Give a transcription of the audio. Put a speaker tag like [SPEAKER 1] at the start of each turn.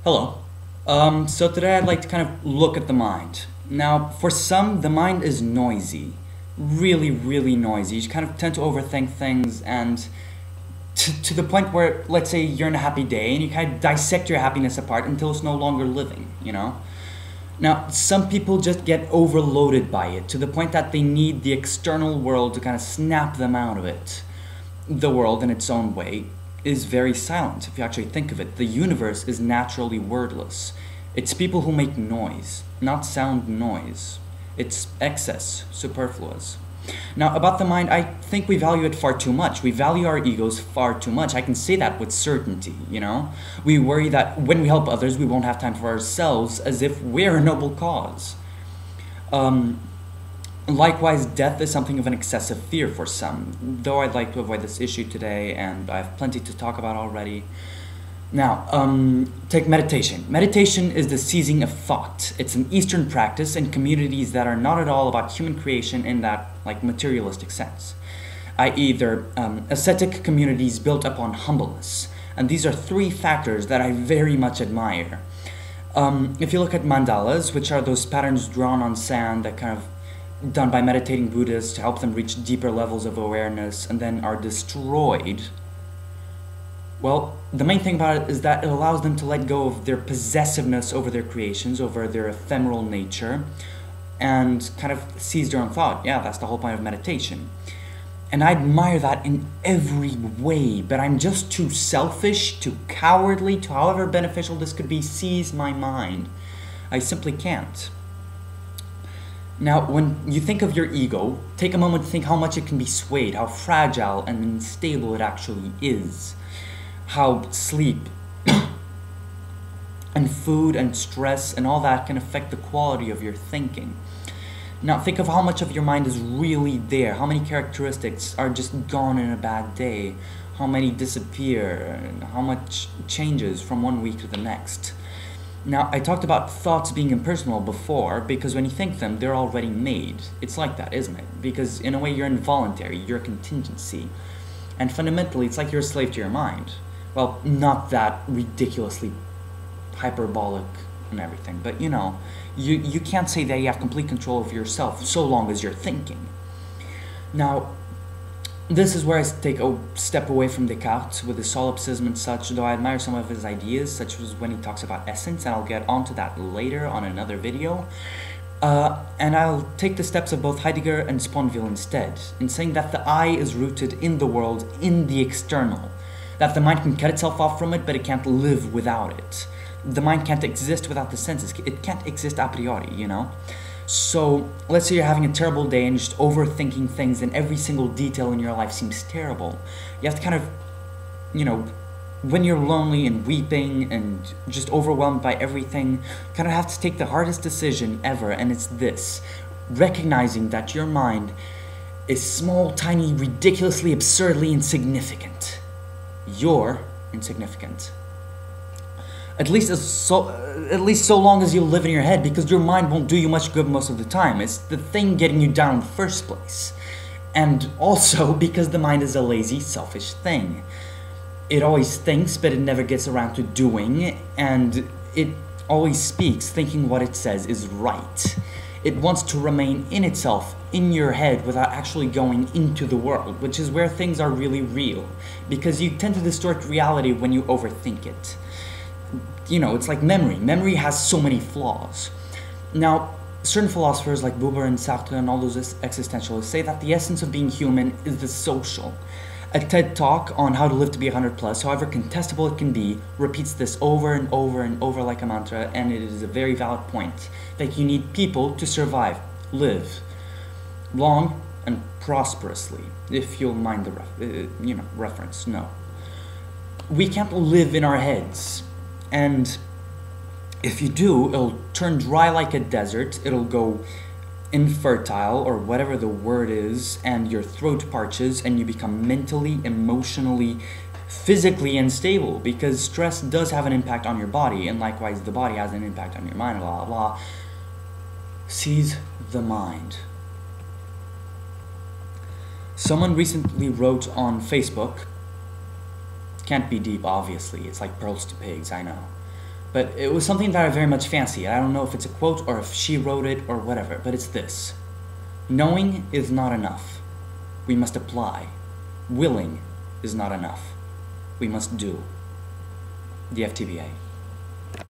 [SPEAKER 1] Hello. So today I'd like to kind of look at the mind. Now, for some, the mind is noisy. Really, really noisy. You kind of tend to overthink things and to the point where, let's say you're in a happy day and you kind of dissect your happiness apart until it's no longer living, you know? Now, some people just get overloaded by it to the point that they need the external world to kind of snap them out of it. The world, in its own way, is very silent if you actually think of it. The universe is naturally wordless. It's people who make noise, not sound noise. It's excess, superfluous. Now, about the mind, I think we value it far too much. We value our egos far too much. I can say that with certainty, you know? We worry that when we help others, we won't have time for ourselves, as if we're a noble cause. Likewise, death is something of an excessive fear for some, though I'd like to avoid this issue today, and I have plenty to talk about already. Now, take meditation. Meditation is the seizing of thought. It's an Eastern practice in communities that are not at all about human creation in that, like, materialistic sense, i.e. they're ascetic communities built upon humbleness. And these are three factors that I very much admire. If you look at mandalas, which are those patterns drawn on sand that kind of done by meditating Buddhists to help them reach deeper levels of awareness and then are destroyed, well, the main thing about it is that it allows them to let go of their possessiveness over their creations, over their ephemeral nature, and kind of seize their own thought. Yeah, that's the whole point of meditation. And I admire that in every way, but I'm just too selfish, too cowardly, to however beneficial this could be, seize my mind. I simply can't. Now, when you think of your ego, take a moment to think how much it can be swayed, how fragile and unstable it actually is. How sleep and food and stress and all that can affect the quality of your thinking. Now think of how much of your mind is really there, how many characteristics are just gone in a bad day, how many disappear, and how much changes from one week to the next. Now, I talked about thoughts being impersonal before because when you think them, they're already made. It's like that, isn't it? Because in a way you're involuntary, you're a contingency. And fundamentally, it's like you're a slave to your mind. Well, not that ridiculously hyperbolic and everything, but you know, you can't say that you have complete control of yourself so long as you're thinking. Now, this is where I take a step away from Descartes with his solipsism and such, though I admire some of his ideas, such as when he talks about essence, and I'll get onto that later on another video. And I'll take the steps of both Heidegger and Sponville instead, in saying that the I is rooted in the world, in the external. That the mind can cut itself off from it, but it can't live without it. The mind can't exist without the senses. It can't exist a priori, you know? So, let's say you're having a terrible day and just overthinking things and every single detail in your life seems terrible. You have to kind of, you know, when you're lonely and weeping and just overwhelmed by everything, kind of have to take the hardest decision ever, and it's this. Recognizing that your mind is small, tiny, ridiculously, absurdly insignificant. You're insignificant. At least so long as you live in your head, because your mind won't do you much good most of the time. It's the thing getting you down in the first place. And also because the mind is a lazy, selfish thing. It always thinks, but it never gets around to doing, and it always speaks, thinking what it says is right. It wants to remain in itself, in your head, without actually going into the world, which is where things are really real, because you tend to distort reality when you overthink it. You know, it's like memory. Memory has so many flaws. Now, certain philosophers like Buber and Sartre and all those existentialists say that the essence of being human is the social. A TED Talk on how to live to be 100 plus, however contestable it can be, repeats this over and over and over like a mantra, and it is a very valid point, that you need people to survive, live, long and prosperously, if you'll mind the reference. No. We can't live in our heads, and if you do, it'll turn dry like a desert, it'll go infertile, or whatever the word is, and your throat parches, and you become mentally, emotionally, physically unstable, because stress does have an impact on your body, and likewise the body has an impact on your mind, blah, blah, blah. Seize the mind. Someone recently wrote on Facebook, can't be deep, obviously, it's like pearls to pigs, I know, But it was something that I very much fancy. I don't know if it's a quote or if she wrote it or whatever, but it's this. Knowing is not enough. We must apply. Willing is not enough. We must do. The FTBA.